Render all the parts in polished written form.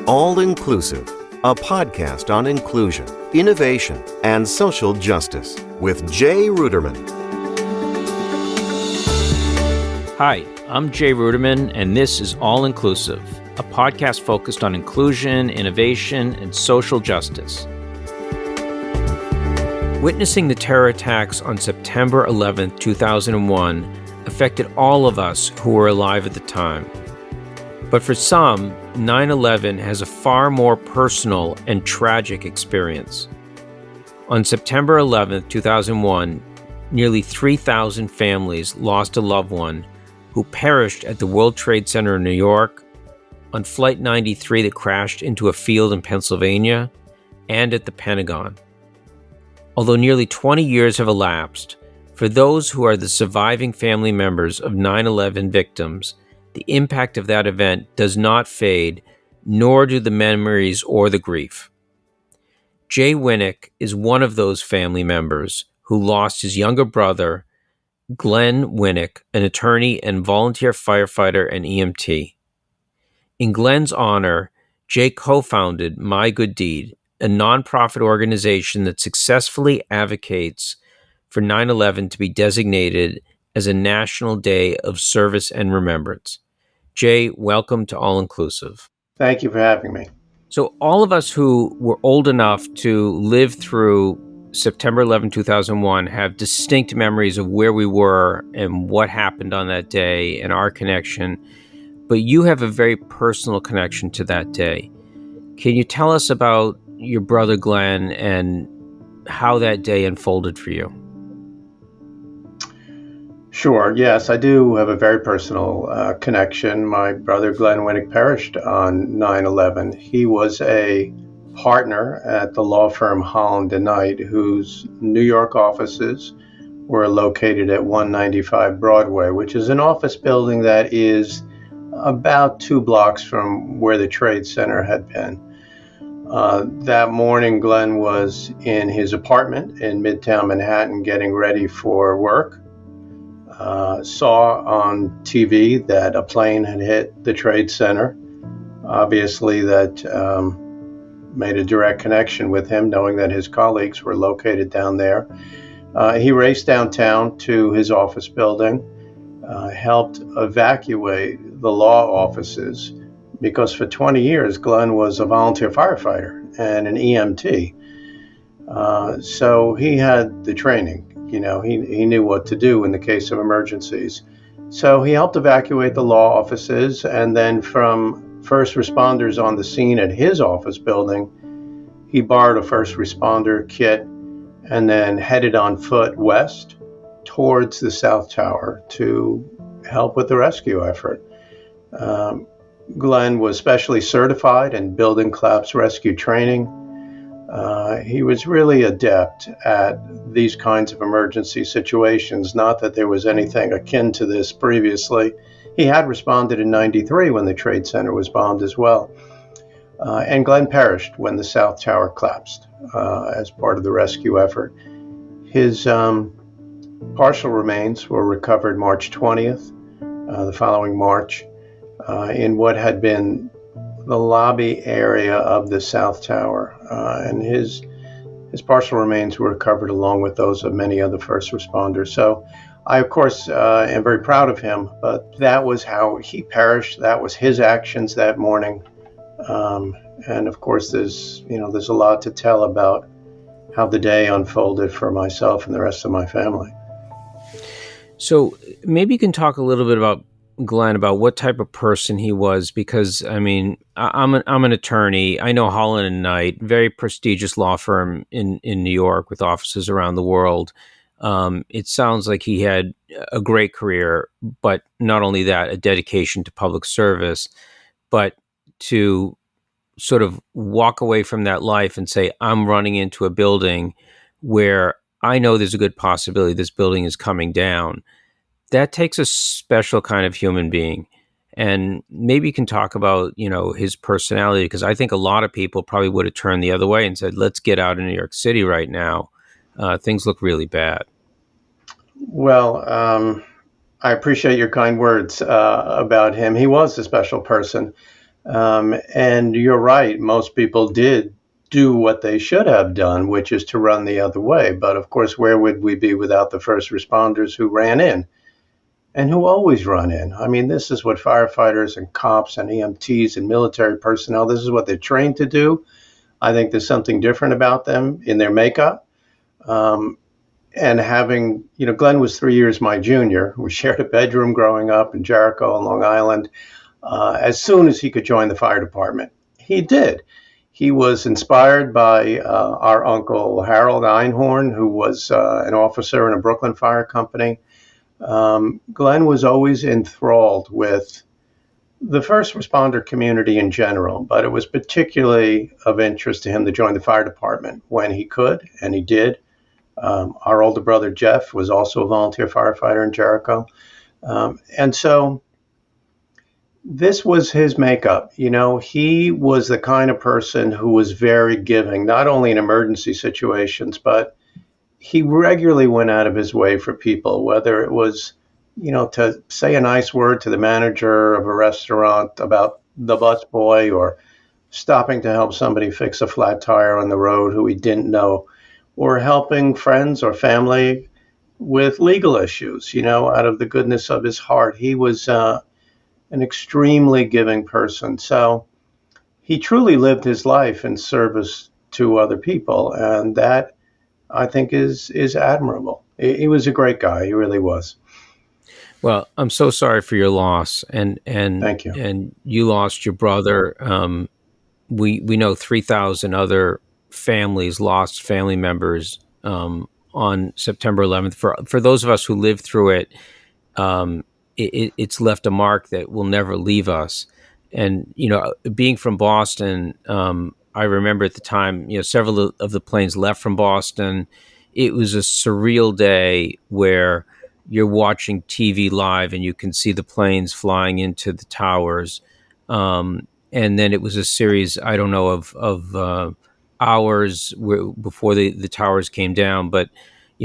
All Inclusive, a podcast on inclusion, innovation, and social justice with Jay Ruderman. Hi, I'm Jay Ruderman, and this is All Inclusive, a podcast focused on inclusion, innovation, and social justice. Witnessing the terror attacks on September 11, 2001 affected all of us who were alive at the time. But for some, 9/11 has a far more personal and tragic experience. On September 11, 2001, nearly 3,000 families lost a loved one who perished at the World Trade Center in New York, on Flight 93 that crashed into a field in Pennsylvania, and at the Pentagon. Although nearly 20 years have elapsed, for those who are the surviving family members of 9/11 victims, the impact of that event does not fade, nor do the memories or the grief. Jay Winuk is one of those family members who lost his younger brother, Glenn Winuk, an attorney and volunteer firefighter and EMT. In Glenn's honor, Jay co-founded MyGoodDeed, a nonprofit organization that successfully advocates for 9/11 to be designated as a National Day of Service and Remembrance. Jay, welcome to All Inclusive. Thank you for having me. So all of us who were old enough to live through September 11, 2001 have distinct memories of where we were and what happened on that day and our connection. But you have a very personal connection to that day. Can you tell us about your brother Glenn and how that day unfolded for you? Sure. Yes, I do have a very personal connection. My brother Glenn Winuk perished on 9/11. He was a partner at the law firm Holland & Knight, whose New York offices were located at 195 Broadway, which is an office building that is about 2 blocks from where the Trade Center had been. That morning, Glenn was in his apartment in Midtown Manhattan getting ready for work. Saw on TV that a plane had hit the Trade Center. Obviously, that made a direct connection with him, knowing that his colleagues were located down there. He raced downtown to his office building, helped evacuate the law offices, because for 20 years, Glenn was a volunteer firefighter and an EMT. So he had the training. You know, he knew what to do in the case of emergencies. So he helped evacuate the law offices, and then from first responders on the scene at his office building, he borrowed a first responder kit and then headed on foot west towards the South Tower to help with the rescue effort. Glenn was specially certified in building collapse rescue training. He was really adept at these kinds of emergency situations, not that there was anything akin to this previously. He had responded in 93 when the Trade Center was bombed as well. And Glenn perished when the South Tower collapsed as part of the rescue effort. His partial remains were recovered March 20th, the following March, in what had been the lobby area of the South Tower, and his partial remains were recovered along with those of many other first responders. So I, of course, am very proud of him, but that was how he perished. That was his actions that morning. And of course, there's a lot to tell about how the day unfolded for myself and the rest of my family. So maybe you can talk a little bit about Glenn, about what type of person he was, because I mean, I'm an attorney. I know Holland & Knight, very prestigious law firm in New York with offices around the world. It sounds like he had a great career, but not only that, a dedication to public service, but to sort of walk away from that life and say, I'm running into a building where I know there's a good possibility this building is coming down. That takes a special kind of human being. And maybe you can talk about, his personality, because I think a lot of people probably would have turned the other way and said, let's get out of New York City right now. Things look really bad. Well, I appreciate your kind words about him. He was a special person. And you're right, most people did do what they should have done, which is to run the other way. But of course, where would we be without the first responders who ran in and who always run in? I mean, this is what firefighters and cops and EMTs and military personnel, this is what they're trained to do. I think there's something different about them in their makeup. And having, Glenn was 3 years my junior. We shared a bedroom growing up in Jericho on Long Island. As soon as he could join the fire department, he did. He was inspired by our uncle Harold Einhorn, who was an officer in a Brooklyn fire company. Glenn was always enthralled with the first responder community in general, but it was particularly of interest to him to join the fire department when he could, and he did. Our older brother Jeff was also a volunteer firefighter in Jericho. And so this was his makeup. He was the kind of person who was very giving, not only in emergency situations, but he regularly went out of his way for people, whether it was, to say a nice word to the manager of a restaurant about the busboy, or stopping to help somebody fix a flat tire on the road who he didn't know, or helping friends or family with legal issues, out of the goodness of his heart. He was an extremely giving person. So he truly lived his life in service to other people. And that, I think, is admirable. He was a great guy. He really was. Well, I'm so sorry for your loss, and Thank you. And you lost your brother. We know 3,000 other families lost family members on September 11th. For those of us who lived through it, it's left a mark that will never leave us. And being from Boston, I remember at the time, several of the planes left from Boston. It was a surreal day where you're watching TV live and you can see the planes flying into the towers. And then it was a series, I don't know, of hours before the towers came down. But,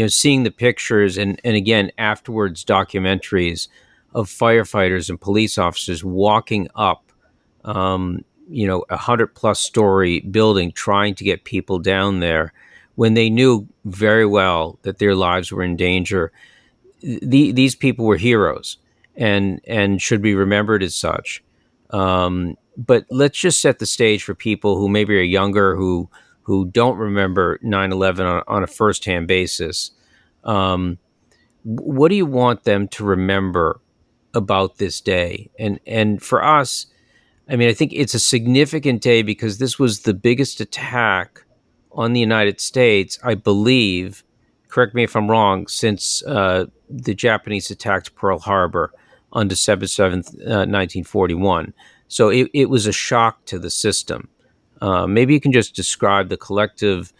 seeing the pictures and again, afterwards, documentaries of firefighters and police officers walking up, 100+ story building, trying to get people down there when they knew very well that their lives were in danger. These people were heroes and should be remembered as such. But let's just set the stage for people who maybe are younger, who don't remember 9/11 on a firsthand basis. What do you want them to remember about this day? And for us, I mean, I think it's a significant day because this was the biggest attack on the United States, I believe, correct me if I'm wrong, since the Japanese attacked Pearl Harbor on December 7th, 1941. So it was a shock to the system. Maybe you can just describe the collective,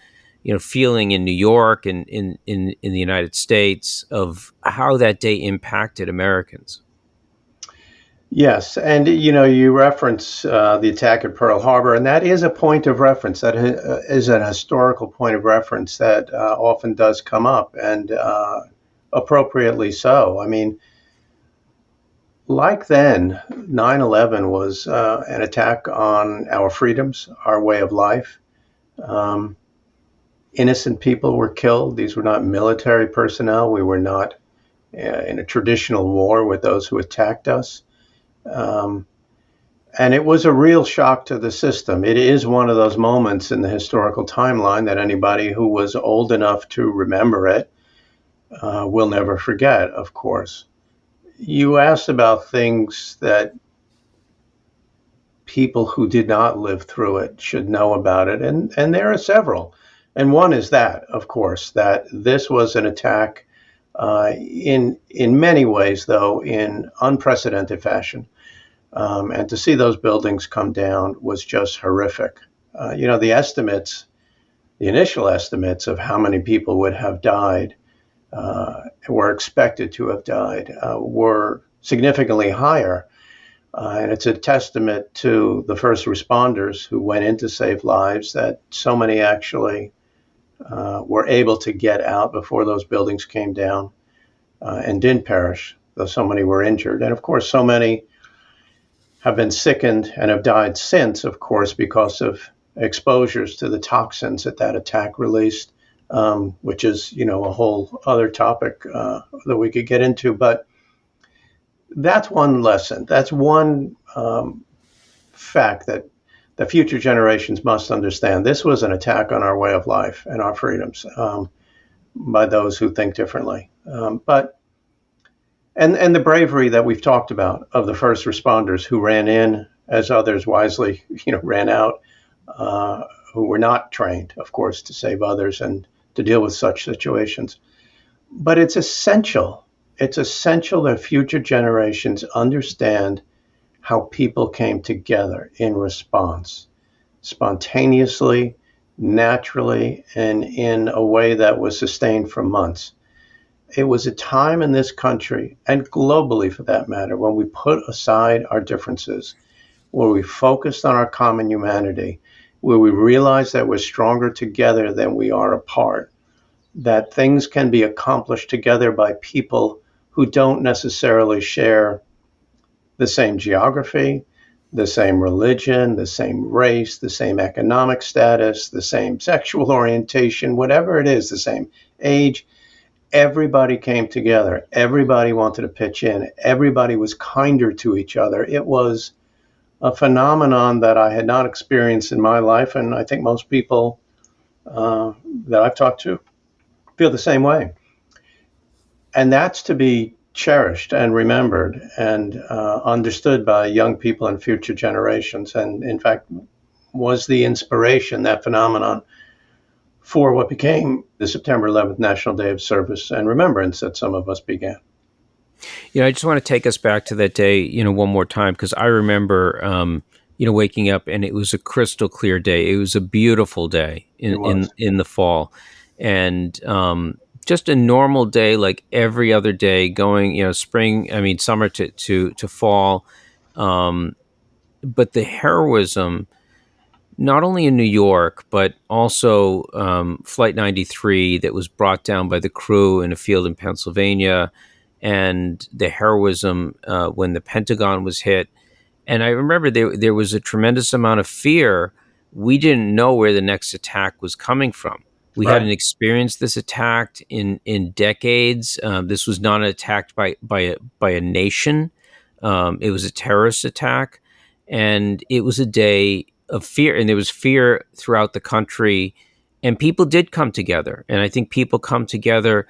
feeling in New York and in the United States of how that day impacted Americans. Yes, and you reference the attack at Pearl Harbor, and that is a point of reference. That is an historical point of reference that often does come up, and appropriately so. I mean, like then, 9/11 was an attack on our freedoms, our way of life. Innocent people were killed. These were not military personnel. We were not in a traditional war with those who attacked us. And it was a real shock to the system. It is one of those moments in the historical timeline that anybody who was old enough to remember it will never forget, of course. You asked about things that people who did not live through it should know about it, and there are several. And one is that, of course, that this was an attack in many ways, though, in unprecedented fashion. And to see those buildings come down was just horrific. The initial estimates of how many people would have died, were expected to have died, were significantly higher. And it's a testament to the first responders who went in to save lives that so many actually were able to get out before those buildings came down and didn't perish, though so many were injured. And of course, so many have been sickened and have died since, of course, because of exposures to the toxins that attack released, which is, a whole other topic that we could get into. But that's one lesson. That's one fact that the future generations must understand. This was an attack on our way of life and our freedoms by those who think differently. And the bravery that we've talked about of the first responders who ran in as others wisely, ran out, who were not trained, of course, to save others and to deal with such situations. But it's essential. It's essential that future generations understand how people came together in response, spontaneously, naturally, and in a way that was sustained for months. It was a time in this country, and globally for that matter, when we put aside our differences, where we focused on our common humanity, where we realized that we're stronger together than we are apart, that things can be accomplished together by people who don't necessarily share the same geography, the same religion, the same race, the same economic status, the same sexual orientation, whatever it is, the same age. Everybody came together. Everybody wanted to pitch in. Everybody was kinder to each other. It was a phenomenon that I had not experienced in my life, and I think most people that I've talked to feel the same way. And that's to be cherished and remembered and understood by young people and future generations. And in fact, was the inspiration, that phenomenon, for what became the September 11th National Day of Service and Remembrance that some of us began. I just want to take us back to that day, one more time, because I remember, waking up and it was a crystal clear day. It was a beautiful day in the fall, and just a normal day, like every other day, going, summer to fall. But the heroism, not only in New York, but also Flight 93 that was brought down by the crew in a field in Pennsylvania, and the heroism when the Pentagon was hit. And I remember there was a tremendous amount of fear. We didn't know where the next attack was coming from. We hadn't experienced this attack in decades. This was not an attack by a nation. It was a terrorist attack, and it was a day of fear. And there was fear throughout the country, and people did come together. And I think people come together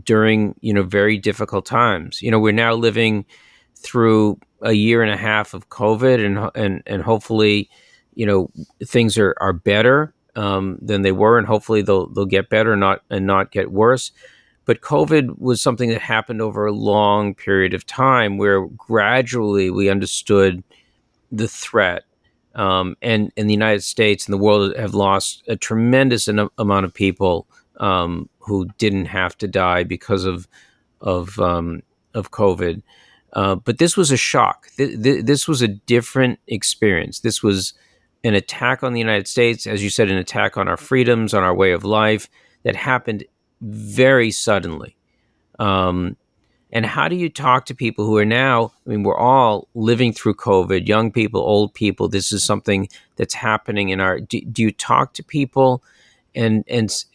during very difficult times. We're now living through a year and a half of COVID, and hopefully, things are better than they were, and hopefully they'll get better, not get worse. But COVID was something that happened over a long period of time, where gradually we understood the threat. And the United States and the world have lost a tremendous amount of people who didn't have to die because of COVID. But this was a shock. This was a different experience. This was an attack on the United States, as you said, an attack on our freedoms, on our way of life, that happened very suddenly. And how do you talk to people who are now, we're all living through COVID, young people, old people. This is something that's happening in our, do you talk to people and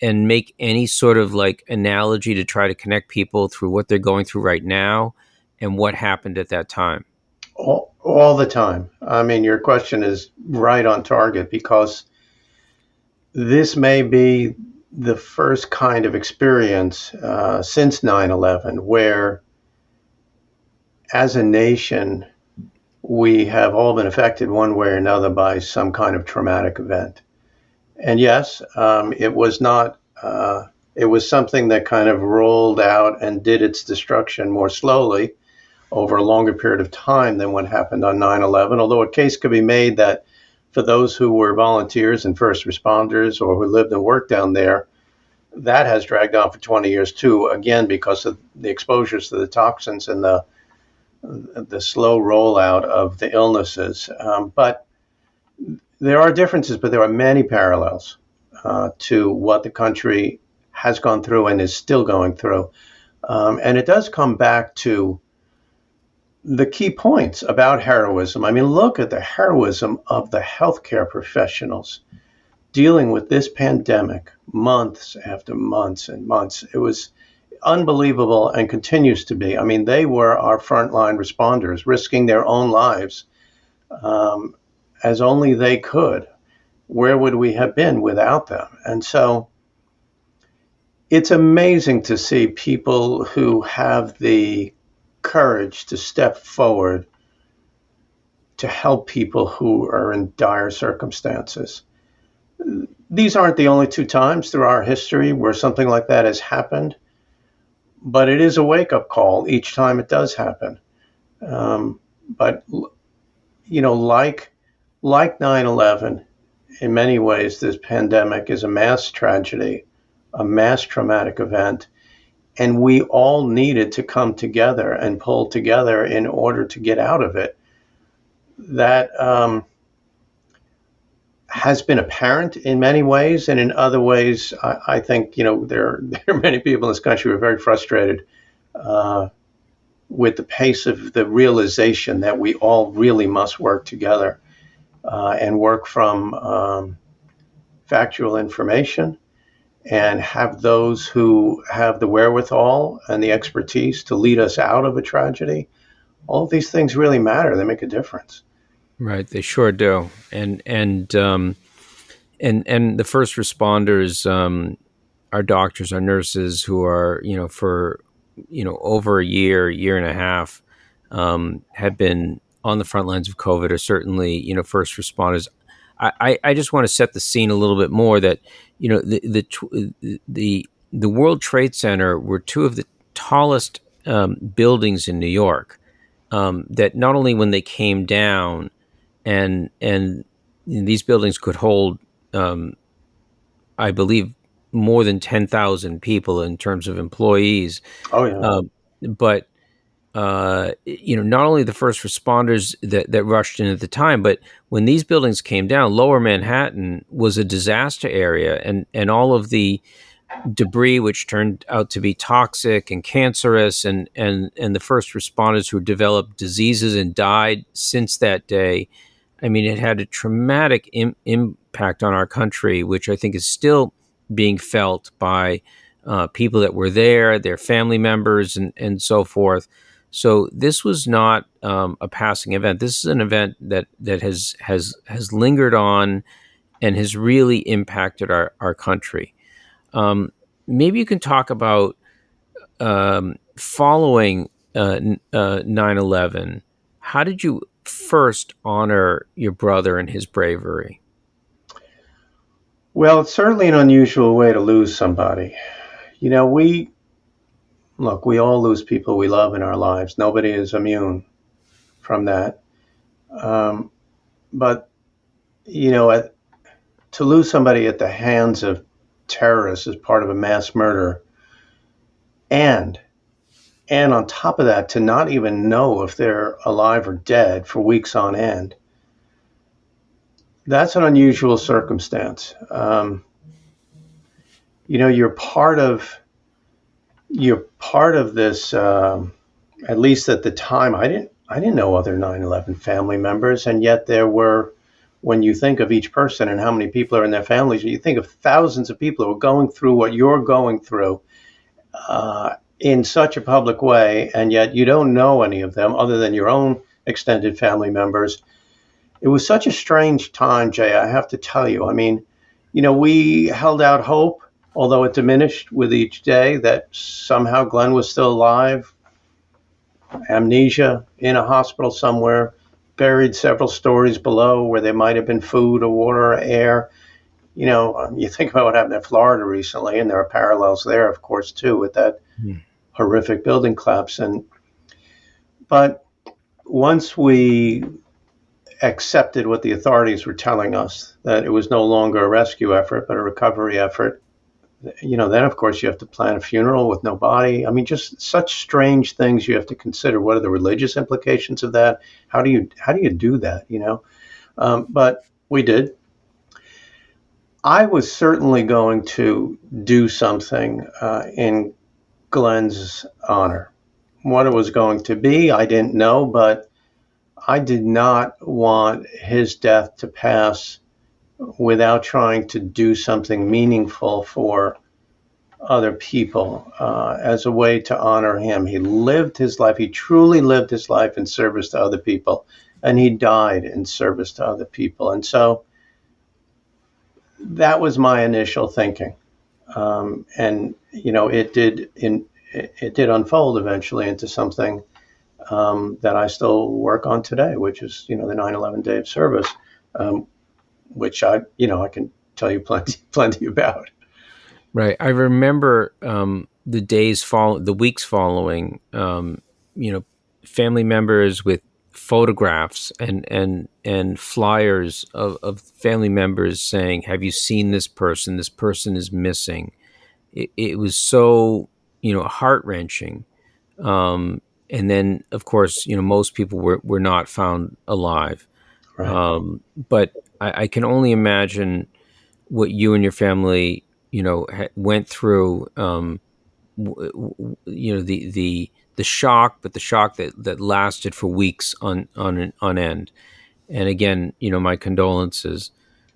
make any sort of like analogy to try to connect people through what they're going through right now and what happened at that time? All the time. Your question is right on target, because this may be the first kind of experience since 9/11 where, as a nation, we have all been affected one way or another by some kind of traumatic event. And yes, it was not. It was something that kind of rolled out and did its destruction more slowly over a longer period of time than what happened on 9/11, although a case could be made that for those who were volunteers and first responders or who lived and worked down there, that has dragged on for 20 years too, again, because of the exposures to the toxins and the slow rollout of the illnesses. But there are differences, but there are many parallels to what the country has gone through and is still going through. And it does come back to the key points about heroism. I mean, look at the heroism of the healthcare professionals dealing with this pandemic months after months and months. It was unbelievable and continues to be. I mean, they were our frontline responders, risking their own lives um, as only they could. Where would we have been without them? And so it's amazing to see people who have the courage to step forward to help people who are in dire circumstances. These aren't the only two times through our history where something like that has happened, but it is a wake up call each time it does happen. But like 9/11, in many ways, this pandemic is a mass tragedy, a mass traumatic event, and we all needed to come together and pull together in order to get out of it. That has been apparent in many ways, and in other ways, I think there are many people in this country who are very frustrated with the pace of the realization that we all really must work together and work from factual information and have those who have the wherewithal and the expertise to lead us out of a tragedy. All of these things really matter. They make a difference. Right, they sure do. And the first responders, our doctors, our nurses, who are for over a year and a half, have been on the front lines of COVID, are certainly first responders. I just want to set the scene a little bit more that the World Trade Center were two of the tallest buildings in New York. That not only when they came down, and these buildings could hold, I believe, more than 10,000 people in terms of employees. Oh yeah. But not only the first responders that rushed in at the time, but when these buildings came down, Lower Manhattan was a disaster area, and all of the debris, which turned out to be toxic and cancerous, and the first responders who developed diseases and died since that day. I mean, it had a traumatic impact on our country, which I think is still being felt by people that were there, their family members, and so forth. So this was not a passing event. This is an event that has lingered on and has really impacted our country. Maybe you can talk about following 9/11. How did you first honor your brother and his bravery? Well, it's certainly an unusual way to lose somebody. We all lose people we love in our lives. Nobody is immune from that. But to lose somebody at the hands of terrorists as part of a mass murder, and on top of that, to not even know if they're alive or dead for weeks on end, that's an unusual circumstance. You're part of this. At least at the time, I didn't know other 9/11 family members, and yet there were. When you think of each person and how many people are in their families, you think of thousands of people who are going through what you're going through in such a public way, and yet you don't know any of them other than your own extended family members. It was such a strange time, Jay, I have to tell you. I mean, we held out hope, although it diminished with each day, that somehow Glenn was still alive, amnesia, in a hospital somewhere, buried several stories below where there might have been food or water or air. You think about what happened in Florida recently, and there are parallels there, of course, too, with that horrific building collapse. But once we accepted what the authorities were telling us, that it was no longer a rescue effort, but a recovery effort, then of course you have to plan a funeral with no body. I mean, just such strange things you have to consider. What are the religious implications of that? How do you do that? But we did. I was certainly going to do something in Glenn's honor. what it was going to be, I didn't know, but I did not want his death to pass without trying to do something meaningful for other people as a way to honor him. He lived his life, he truly lived his life in service to other people, and he died in service to other people. And so that was my initial thinking. And, it did unfold eventually into something that I still work on today, which is, the 9/11 Day of Service, which I can tell you plenty about. Right. I remember the weeks following, family members with photographs and flyers of family members saying, "Have you seen this person? This person is missing." It was so, heart-wrenching. And then, of course, most people were not found alive. Right. But I can only imagine what you and your family, went through. The shock, but the shock that lasted for weeks on end. And again, my condolences.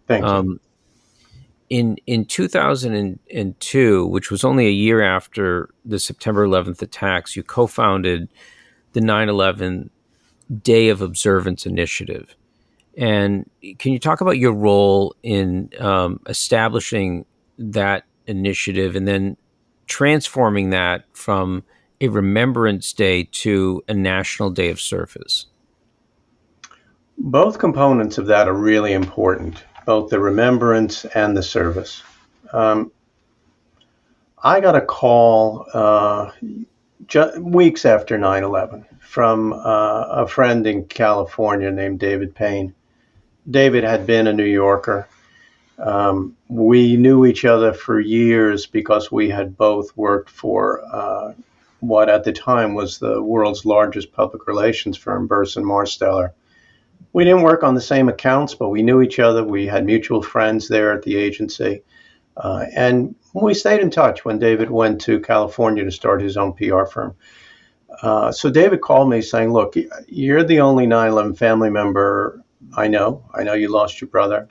Thank you. In 2002, which was only a year after the September 11th attacks, you co-founded the 9/11 Day of Observance Initiative. And can you talk about your role in establishing that initiative and then transforming that from a Remembrance Day to a National Day of Service? Both components of that are really important, both the remembrance and the service. I got a call weeks after 9/11 from a friend in California named David Payne. David had been a New Yorker. We knew each other for years because we had both worked for what at the time was the world's largest public relations firm, Burson Marsteller. We didn't work on the same accounts, but we knew each other. We had mutual friends there at the agency. And we stayed in touch when David went to California to start his own PR firm. So David called me saying, "Look, you're the only 9/11 family member I know. I know you lost your brother.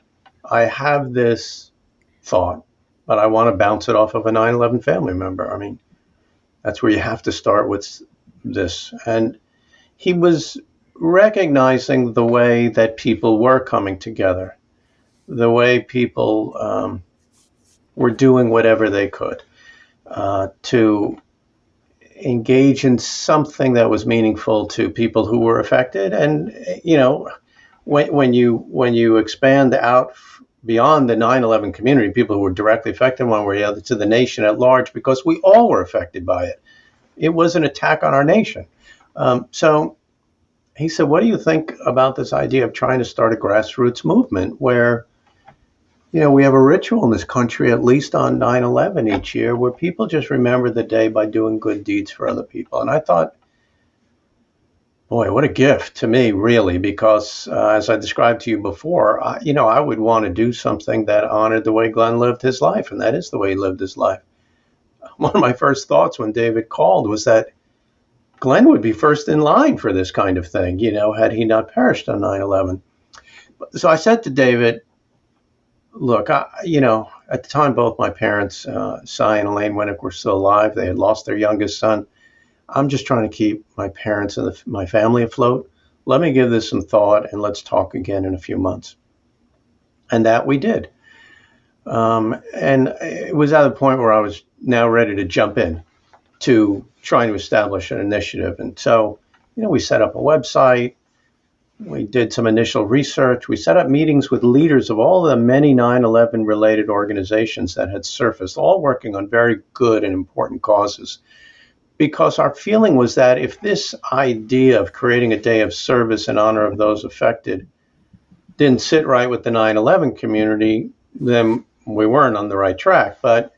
I have this thought, but I want to bounce it off of a 9/11 family member." I mean, that's where you have to start with this. And he was recognizing the way that people were coming together, the way people were doing whatever they could to engage in something that was meaningful to people who were affected. And, when you expand out beyond the 9/11 community, people who were directly affected one way or the other, to the nation at large, because we all were affected by it. It was an attack on our nation. So he said, "What do you think about this idea of trying to start a grassroots movement where, we have a ritual in this country, at least on 9/11 each year, where people just remember the day by doing good deeds for other people?" And I thought, boy, what a gift to me, really, because as I described to you before, I would want to do something that honored the way Glenn lived his life, and that is the way he lived his life. One of my first thoughts when David called was that Glenn would be first in line for this kind of thing, had he not perished on 9/11. So I said to David, "Look, at the time, both my parents, Cy and Elaine Winuk, were still alive. They had lost their youngest son. I'm just trying to keep my parents and my family afloat. Let me give this some thought, and let's talk again in a few months." And that we did. And it was at the point where I was now ready to jump in to trying to establish an initiative. And so, we set up a website. We did some initial research. We set up meetings with leaders of all the many 9/11 related organizations that had surfaced, all working on very good and important causes. Because our feeling was that if this idea of creating a day of service in honor of those affected didn't sit right with the 9/11 community, then we weren't on the right track. But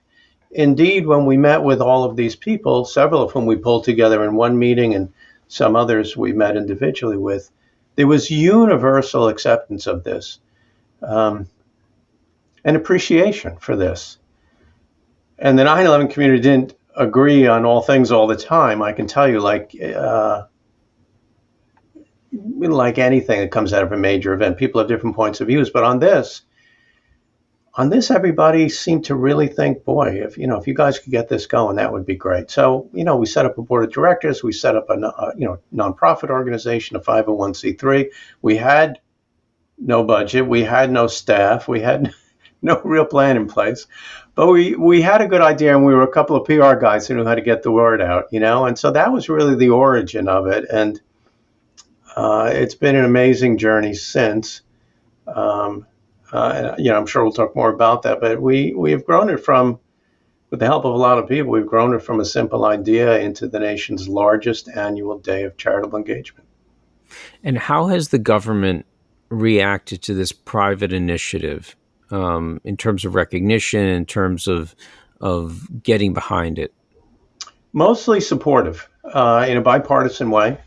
indeed, when we met with all of these people, several of whom we pulled together in one meeting and some others we met individually with, there was universal acceptance of this and appreciation for this. And the 9/11 community didn't agree on all things all the time. I can tell you, like anything that comes out of a major event, people have different points of views. But on this, everybody seemed to really think, boy, if you guys could get this going, that would be great. So, we set up a board of directors. We set up a nonprofit organization, a 501c3. We had no budget. We had no staff. We had no real plan in place. But we had a good idea, and we were a couple of PR guys who knew how to get the word out, And so that was really the origin of it. And it's been an amazing journey since. I'm sure we'll talk more about that, but we have grown it with the help of a lot of people, we've grown it from a simple idea into the nation's largest annual day of charitable engagement. And how has the government reacted to this private initiative in terms of recognition, in terms of getting behind it? Mostly supportive in a bipartisan way.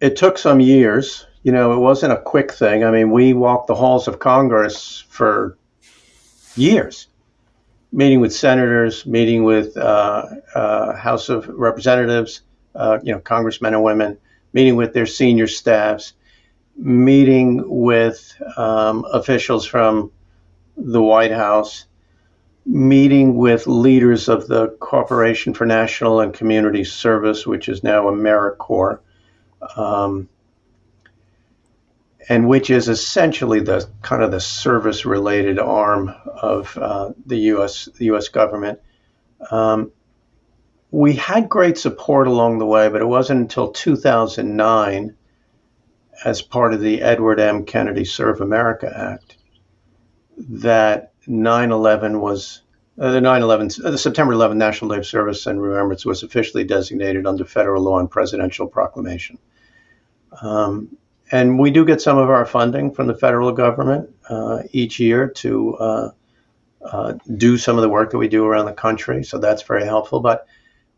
It took some years. It wasn't a quick thing. I mean, we walked the halls of Congress for years, meeting with senators, meeting with House of Representatives, congressmen and women, meeting with their senior staffs, meeting with officials from the White House, meeting with leaders of the Corporation for National and Community Service, which is now AmeriCorps, and which is essentially the kind of the service-related arm of the U.S. government. We had great support along the way, but it wasn't until 2009, as part of the Edward M. Kennedy Serve America Act, that the September 11th National Day of Service and Remembrance was officially designated under federal law and presidential proclamation. And we do get some of our funding from the federal government each year to do some of the work that we do around the country. So that's very helpful. But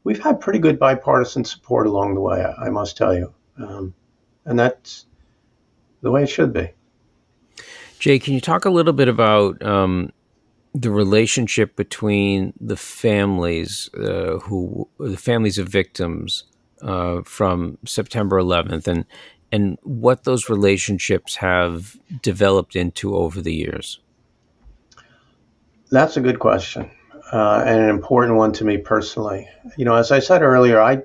we've had pretty good bipartisan support along the way, I must tell you. And that's the way it should be. Jay, can you talk a little bit about the relationship between the families the families of victims from September 11th and what those relationships have developed into over the years? That's a good question, and an important one to me personally. As I said earlier, I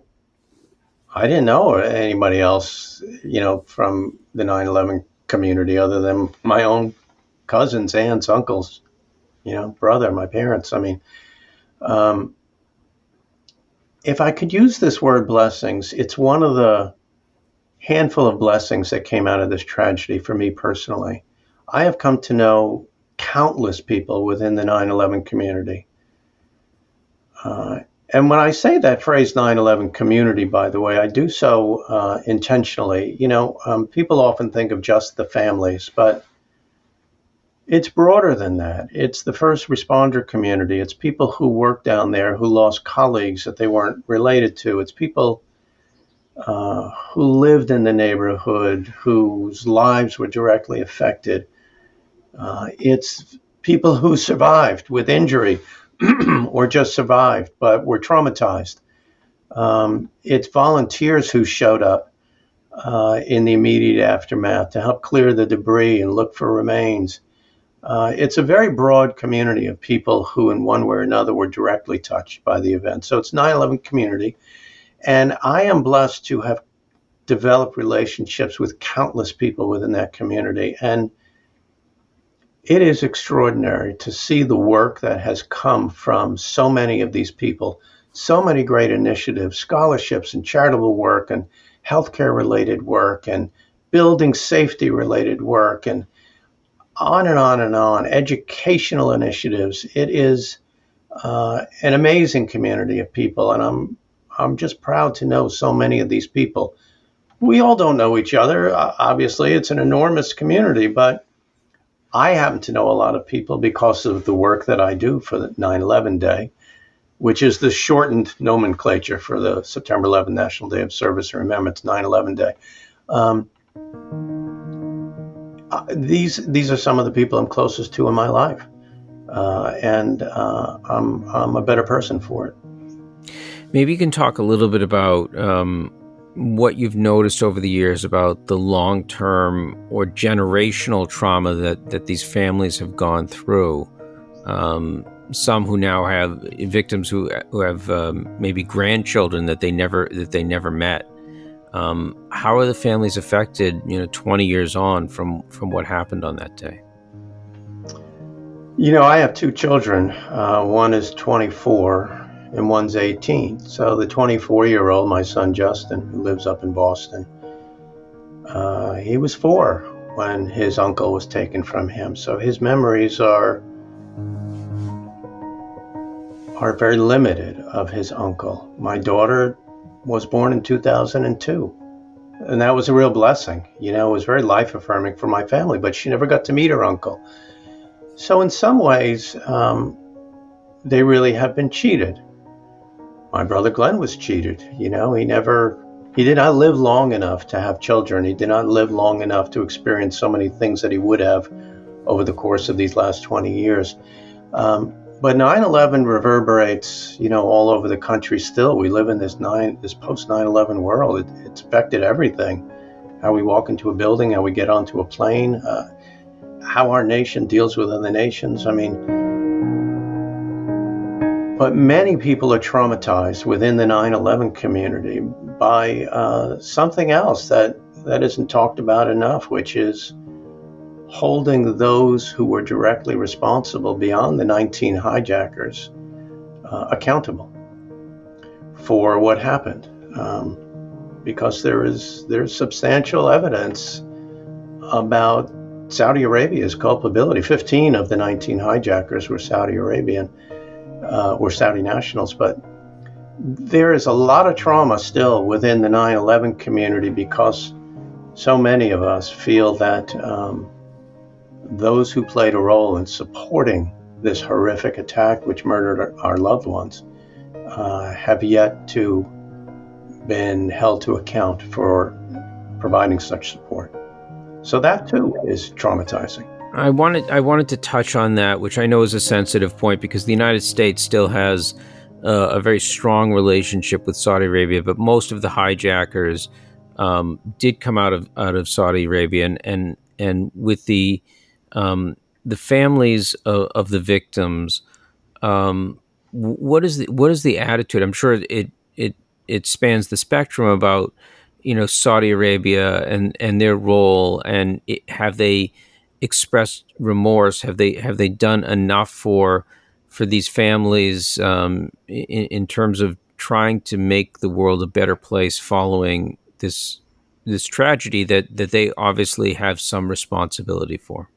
didn't know anybody else, from the 9/11 community other than my own cousins, aunts, uncles, brother, my parents. I mean, if I could use this word blessings, it's one of the handful of blessings that came out of this tragedy for me personally. I have come to know countless people within the 9/11 community. And when I say that phrase 9/11 community, by the way, I do so intentionally. People often think of just the families, but it's broader than that. It's the first responder community. It's people who work down there who lost colleagues that they weren't related to. It's people who lived in the neighborhood, whose lives were directly affected. It's people who survived with injury or just survived, but were traumatized. It's volunteers who showed up in the immediate aftermath to help clear the debris and look for remains. It's a very broad community of people who, in one way or another, were directly touched by the event. So it's 9/11 community. And I am blessed to have developed relationships with countless people within that community. And it is extraordinary to see the work that has come from so many of these people, so many great initiatives, scholarships and charitable work and healthcare related work and building safety related work and on and on and on, educational initiatives. It is an amazing community of people. And I'm just proud to know so many of these people. We all don't know each other. Obviously, it's an enormous community, but I happen to know a lot of people because of the work that I do for the 9/11 Day, which is the shortened nomenclature for the September 11th National Day of Service and Remembrance, 9/11 Day. These are some of the people I'm closest to in my life. and I'm a better person for it. Maybe you can talk a little bit about what you've noticed over the years about the long-term or generational trauma that these families have gone through. Some who now have victims who have maybe grandchildren that they never met. How are the families affected, 20 years on from what happened on that day? I have two children. One is 24 and one's 18. So the 24-year-old, my son Justin, who lives up in Boston, he was 4 when his uncle was taken from him. So his memories are very limited of his uncle. My daughter was born in 2002, and that was a real blessing. It was very life affirming for my family, but she never got to meet her uncle. So in some ways, they really have been cheated. My brother Glenn was cheated. He did not live long enough to have children. He did not live long enough to experience so many things that he would have over the course of these last 20 years. But 9/11 reverberates, all over the country still. We live in this post 9/11 world. It's affected everything. How we walk into a building, how we get onto a plane, how our nation deals with other nations. But many people are traumatized within the 9/11 community by something else that isn't talked about enough, which is holding those who were directly responsible beyond the 19 hijackers accountable for what happened, because there's substantial evidence about Saudi Arabia's culpability. 15 of the 19 hijackers were Saudi Arabian, were Saudi nationals, but there is a lot of trauma still within the 9/11 community because so many of us feel that those who played a role in supporting this horrific attack, which murdered our loved ones, have yet to been held to account for providing such support. So that too is traumatizing. I wanted to touch on that, which I know is a sensitive point because the United States still has a very strong relationship with Saudi Arabia, but most of the hijackers did come out of Saudi Arabia, and with the families of the victims, what is the attitude? I'm sure it spans the spectrum about Saudi Arabia and their role, and have they expressed remorse? Have they done enough for these families in terms of trying to make the world a better place following this tragedy that they obviously have some responsibility for?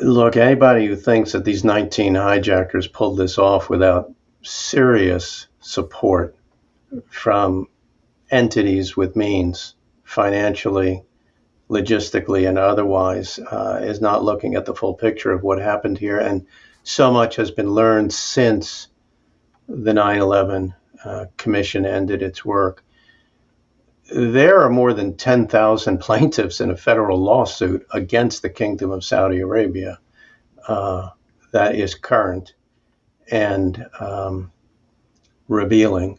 Look, anybody who thinks that these 19 hijackers pulled this off without serious support from entities with means, financially, logistically, and otherwise, is not looking at the full picture of what happened here. And so much has been learned since the 9/11 Commission ended its work. There are more than 10,000 plaintiffs in a federal lawsuit against the Kingdom of Saudi Arabia that is current and revealing,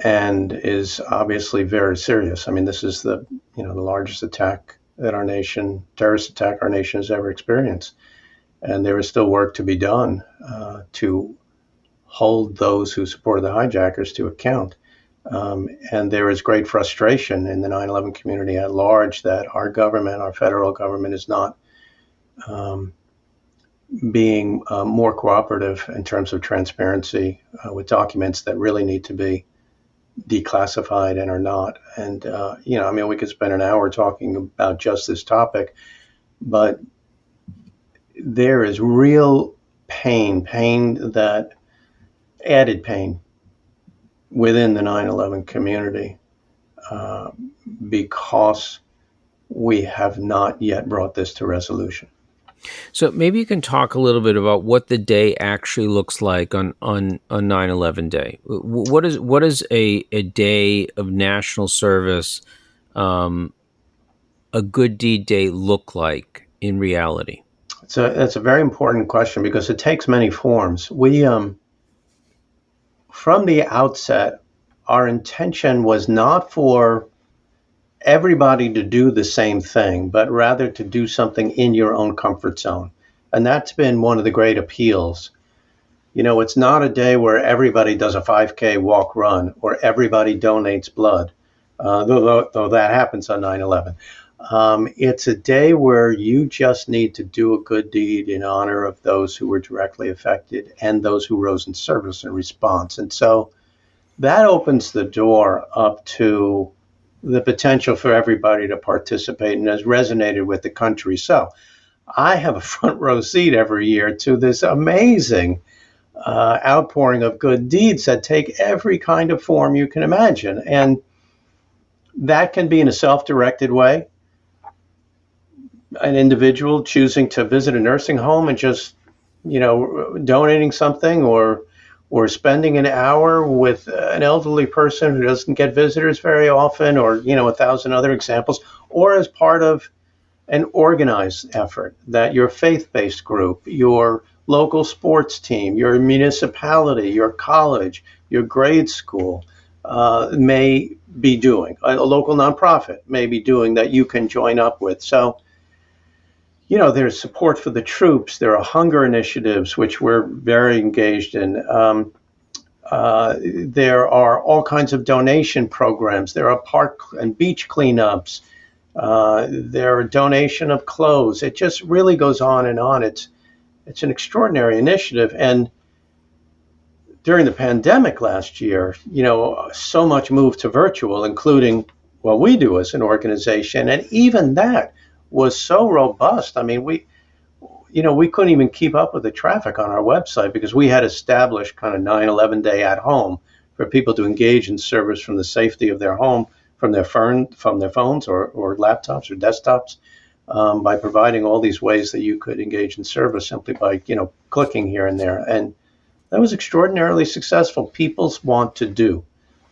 and is obviously very serious. This is the largest attack that terrorist attack our nation has ever experienced, and there is still work to be done to hold those who supported the hijackers to account. And there is great frustration in the 9/11 community at large that our federal government, is not being more cooperative in terms of transparency with documents that really need to be declassified and are not. And, we could spend an hour talking about just this topic, but there is real pain that added pain within the 9/11 community because we have not yet brought this to resolution. So maybe you can talk a little bit about what the day actually looks like on 9/11 day. What is a day of national service, a good deed day look like in reality? So that's a very important question because it takes many forms. We, from the outset, our intention was not for everybody to do the same thing, but rather to do something in your own comfort zone. And that's been one of the great appeals. It's not a day where everybody does a 5K walk run or everybody donates blood, though that happens on 9/11. It's a day where you just need to do a good deed in honor of those who were directly affected and those who rose in service and response. And so that opens the door up to the potential for everybody to participate and has resonated with the country. So I have a front row seat every year to this amazing outpouring of good deeds that take every kind of form you can imagine. And that can be in a self-directed way, an individual choosing to visit a nursing home and just, donating something or spending an hour with an elderly person who doesn't get visitors very often, or, a thousand other examples, or as part of an organized effort that your faith-based group, your local sports team, your municipality, your college, your grade school may be doing, a local nonprofit may be doing that you can join up with. So, there's support for the troops. There are hunger initiatives, which we're very engaged in. There are all kinds of donation programs. There are park and beach cleanups. There are donation of clothes. It just really goes on and on. It's an extraordinary initiative. And during the pandemic last year, so much moved to virtual, including what we do as an organization. And even that was so robust. I mean, we couldn't even keep up with the traffic on our website because we had established kind of 9/11 day at home for people to engage in service from the safety of their home, from their phones or laptops or desktops, by providing all these ways that you could engage in service simply by, clicking here and there. And that was extraordinarily successful. People want to do.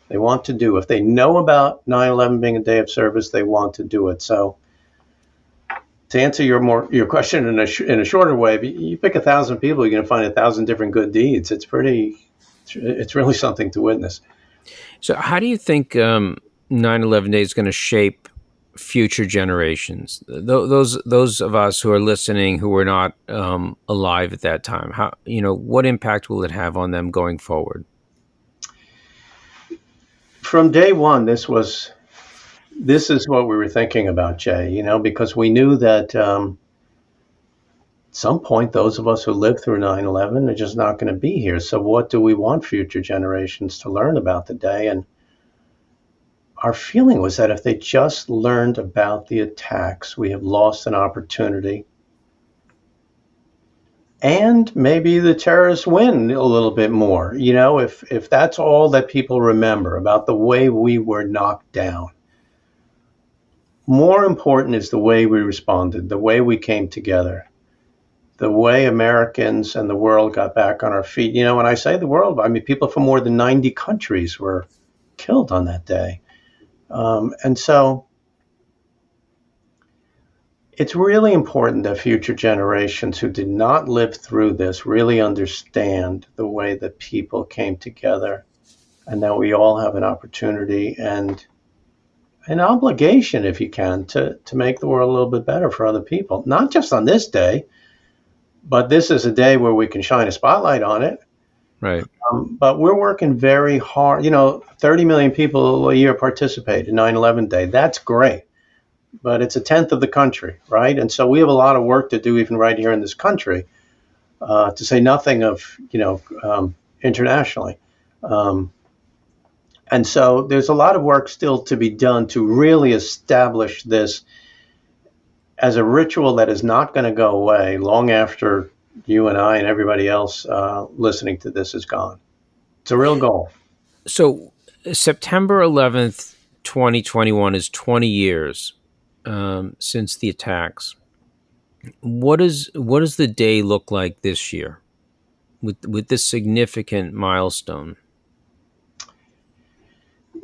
They want to do. If they know about 9/11 being a day of service, they want to do it. So to answer your question in a shorter way, if you pick 1,000 people, you're going to find 1,000 different good deeds. It's really something to witness. So how do you think 9/11 Day is going to shape future generations? Those of us who are listening who were not alive at that time, what impact will it have on them going forward? From day one, this is what we were thinking about, Jay, because we knew that at some point, those of us who lived through 9/11 are just not going to be here. So what do we want future generations to learn about the day? And our feeling was that if they just learned about the attacks, we have lost an opportunity. And maybe the terrorists win a little bit more, if that's all that people remember about the way we were knocked down. More important is the way we responded, the way we came together, the way Americans and the world got back on our feet. When I say the world, I mean people from more than 90 countries were killed on that day. And so it's really important that future generations who did not live through this really understand the way that people came together and that we all have an opportunity and an obligation, if you can, to make the world a little bit better for other people. Not just on this day, but this is a day where we can shine a spotlight on it. Right. But we're working very hard. 30 million people a year participate in 9/11 Day. That's great. But it's a tenth of the country, right? And so we have a lot of work to do even right here in this country, to say nothing of, internationally. And so there's a lot of work still to be done to really establish this as a ritual that is not going to go away long after you and I and everybody else listening to this is gone. It's a real goal. So September 11th, 2021 is 20 years since the attacks. What does the day look like this year with this significant milestone?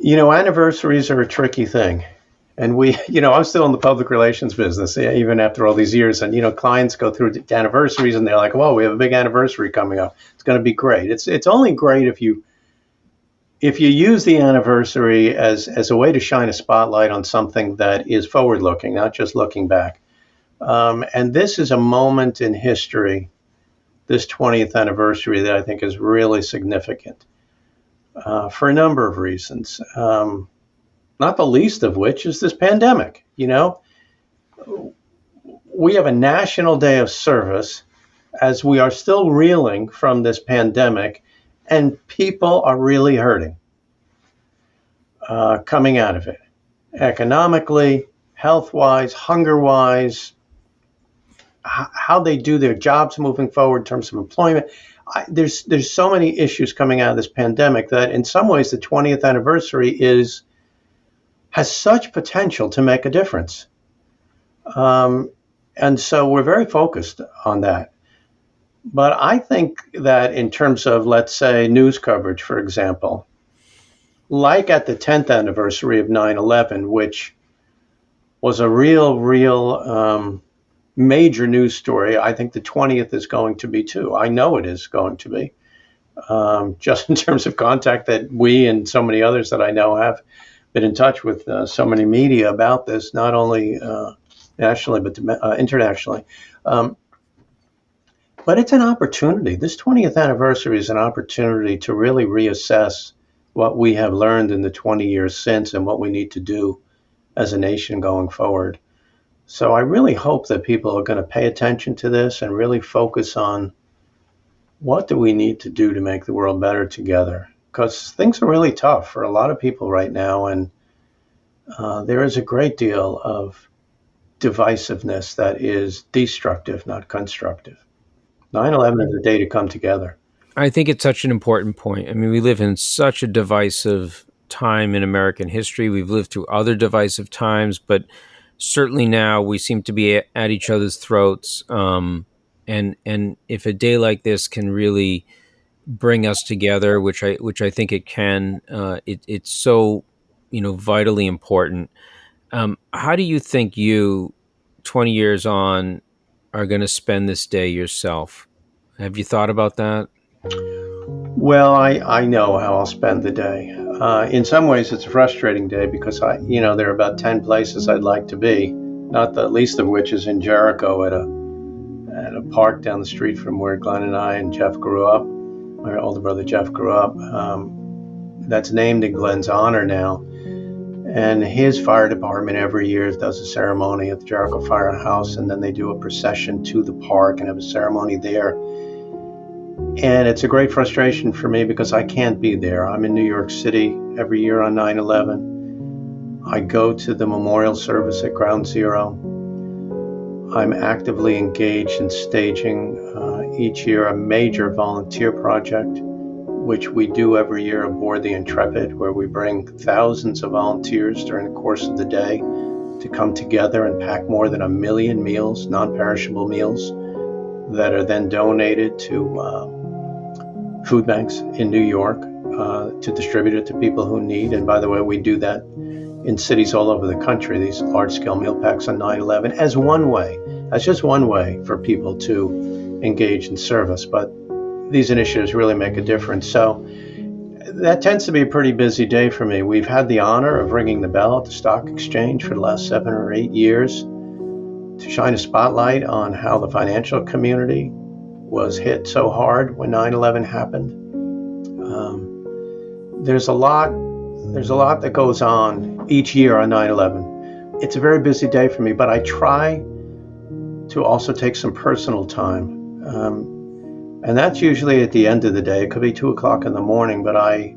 Anniversaries are a tricky thing. And I'm still in the public relations business, even after all these years. And, clients go through anniversaries and they're like, "Well, we have a big anniversary coming up. It's going to be great." It's only great if you use the anniversary as a way to shine a spotlight on something that is forward looking, not just looking back. And this is a moment in history, this 20th anniversary, that I think is really significant for a number of reasons. Not the least of which is this pandemic. We have a National Day of Service as we are still reeling from this pandemic, and people are really hurting coming out of it, economically, health-wise, hunger-wise, how they do their jobs moving forward in terms of employment. There's so many issues coming out of this pandemic that in some ways the 20th anniversary has such potential to make a difference. And so we're very focused on that. But I think that in terms of, let's say, news coverage, for example, like at the 10th anniversary of 9/11, which was a real major news story, I think the 20th is going to be too. I know it is going to be. Just in terms of contact that we and so many others that I know have been in touch with so many media about this, not only nationally but internationally. But it's an opportunity. This 20th anniversary is an opportunity to really reassess what we have learned in the 20 years since and what we need to do as a nation going forward. So I really hope that people are going to pay attention to this and really focus on what do we need to do to make the world better together, because things are really tough for a lot of people right now, and there is a great deal of divisiveness that is destructive, not constructive. 9/11 is a day to come together. I think it's such an important point. I mean, we live in such a divisive time in American history. We've lived through other divisive times, but certainly now we seem to be at each other's throats. And if a day like this can really bring us together, which I think it can, it's so vitally important. How do you think you, 20 years on, are going to spend this day yourself? Have you thought about that? Well, I know how I'll spend the day. In some ways, it's a frustrating day because there are about 10 places I'd like to be, not the least of which is in Jericho at a park down the street from where Glenn and I and Jeff grew up. My older brother Jeff grew up. That's named in Glenn's honor now. And his fire department every year does a ceremony at the Jericho Firehouse, and then they do a procession to the park and have a ceremony there. And it's a great frustration for me because I can't be there. I'm in New York City every year on 9/11. I go to the memorial service at Ground Zero. I'm actively engaged in staging each year a major volunteer project, which we do every year aboard the Intrepid, where we bring thousands of volunteers during the course of the day to come together and pack more than 1 million meals, non-perishable meals, that are then donated to food banks in New York to distribute it to people who need. And by the way, we do that in cities all over the country, these large-scale meal packs on 9/11 as one way. That's just one way for people to engage in service. But these initiatives really make a difference. So that tends to be a pretty busy day for me. We've had the honor of ringing the bell at the stock exchange for the last 7 or 8 years to shine a spotlight on how the financial community was hit so hard when 9/11 happened. There's a lot that goes on each year on 9/11. It's a very busy day for me, but I try to also take some personal time. And that's usually at the end of the day. It could be 2 o'clock in the morning, but I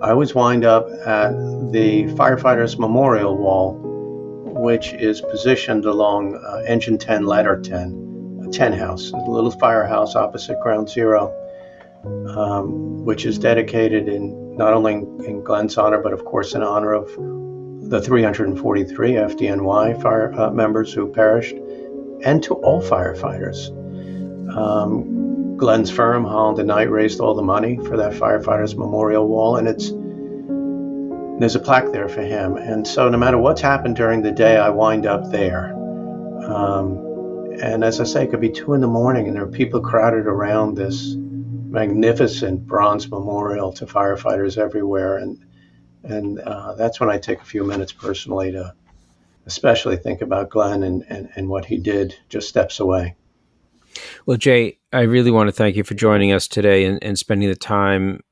always wind up at the Firefighters Memorial Wall, which is positioned along Engine 10, Ladder 10, a 10 house, a little firehouse opposite Ground Zero, which is dedicated not only in Glenn's honor, but of course in honor of the 343 FDNY fire members who perished, and to all firefighters. Glenn's firm, Holland and Knight, raised all the money for that Firefighters Memorial Wall, and There's a plaque there for him. And so no matter what's happened during the day, I wind up there. And as I say, it could be 2 a.m. and there are people crowded around this magnificent bronze memorial to firefighters everywhere. And that's when I take a few minutes personally to especially think about Glenn and what he did just steps away. Well, Jay, I really want to thank you for joining us today and spending the time.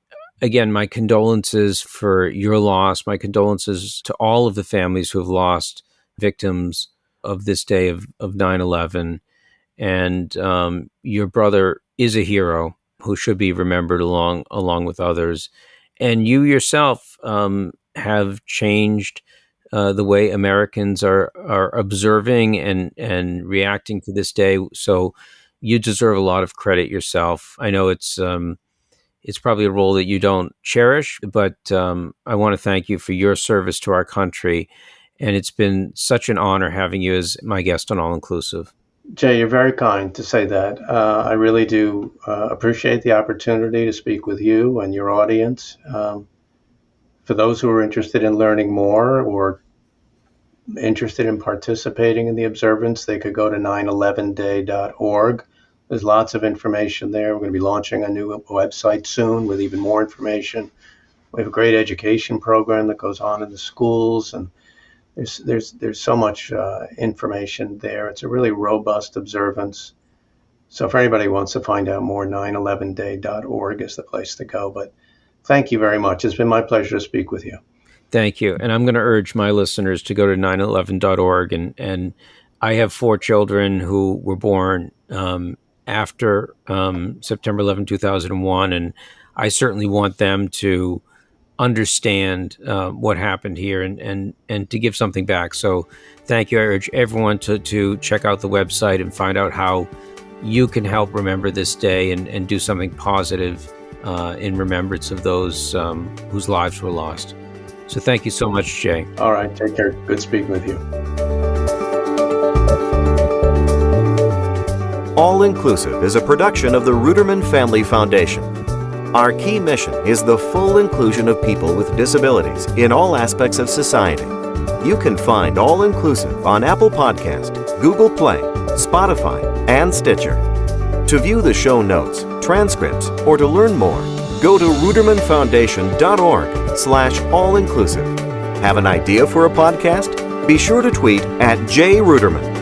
Again, my condolences for your loss. My condolences to all of the families who have lost victims of this day of 9/11. And your brother is a hero who should be remembered along with others. And you yourself have changed the way Americans are observing and reacting to this day. So you deserve a lot of credit yourself. I know it's probably a role that you don't cherish, but I want to thank you for your service to our country. And it's been such an honor having you as my guest on All Inclusive. Jay, you're very kind to say that. I really do appreciate the opportunity to speak with you and your audience. For those who are interested in learning more or interested in participating in the observance, they could go to 911day.org. There's lots of information there. We're going to be launching a new website soon with even more information. We have a great education program that goes on in the schools, and there's so much information there. It's a really robust observance. So if anybody wants to find out more, 911day.org is the place to go. But thank you very much. It's been my pleasure to speak with you. Thank you. And I'm going to urge my listeners to go to 911.org. And I have 4 children who were born after September 11, 2001. And I certainly want them to understand what happened here and to give something back. So thank you. I urge everyone to check out the website and find out how you can help remember this day and do something positive in remembrance of those whose lives were lost. So thank you so much, Jay. All right. Take care. Good speaking with you. All Inclusive is a production of the Ruderman Family Foundation. Our key mission is the full inclusion of people with disabilities in all aspects of society. You can find All Inclusive on Apple Podcast, Google Play, Spotify, and Stitcher. To view the show notes, transcripts, or to learn more, go to rudermanfoundation.org/allinclusive. Have an idea for a podcast? Be sure to tweet @JRuderman.